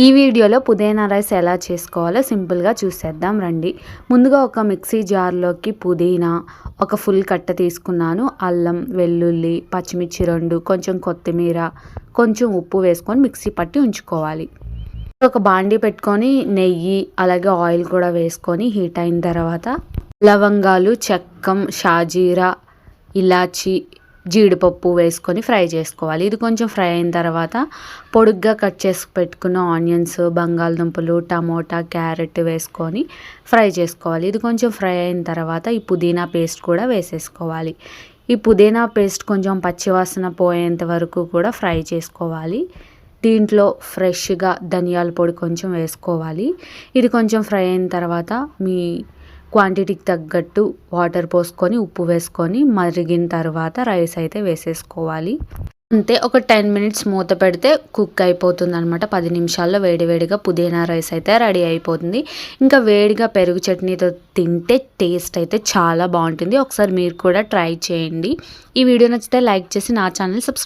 ఈ వీడియోలో పుదీనా రైస్ ఎలా చేసుకోవాలో సింపుల్గా చూసేద్దాం రండి. ముందుగా ఒక మిక్సీ జార్లోకి పుదీనా ఒక ఫుల్ కట్ట తీసుకున్నాను. అల్లం, వెల్లుల్లి, పచ్చిమిర్చి 2, కొంచెం కొత్తిమీర, కొంచెం ఉప్పు వేసుకొని మిక్సీ పట్టి ఉంచుకోవాలి. ఒక బాండీ పెట్టుకొని నెయ్యి అలాగే ఆయిల్ కూడా వేసుకొని హీట్ అయిన తర్వాత లవంగాలు, చెక్కం, షాజీరా, ఇలాచి, జీడిపప్పు వేసుకొని ఫ్రై చేసుకోవాలి. ఇది కొంచెం ఫ్రై అయిన తర్వాత పొడుగ్గా కట్ చేసి పెట్టుకున్న ఆనియన్స్, బంగాళదుంపలు, టమోటా, క్యారెట్ వేసుకొని ఫ్రై చేసుకోవాలి. ఇది కొంచెం ఫ్రై అయిన తర్వాత ఈ పుదీనా పేస్ట్ కూడా వేసేసుకోవాలి. ఈ పుదీనా పేస్ట్ కొంచెం పచ్చివాసన పోయేంత వరకు కూడా ఫ్రై చేసుకోవాలి. దీంట్లో ఫ్రెష్గా ధనియాల పొడి కొంచెం వేసుకోవాలి. ఇది కొంచెం ఫ్రై అయిన తర్వాత మీ క్వాంటిటీకి తగ్గట్టు వాటర్ పోసుకొని ఉప్పు వేసుకొని మరిగిన తర్వాత రైస్ అయితే వేసేసుకోవాలి. అంతే, ఒక 10 మినిట్స్ మూత పెడితే కుక్ అయిపోతుంది అనమాట. 10 నిమిషాల్లో వేడివేడిగా పుదీనా రైస్ అయితే రెడీ అయిపోతుంది. ఇంకా వేడిగా పెరుగు చట్నీతో తింటే టేస్ట్ అయితే చాలా బాగుంటుంది. ఒకసారి మీరు కూడా ట్రై చేయండి. ఈ వీడియో నచ్చితే లైక్ చేసి నా ఛానల్ సబ్స్క్రైబ్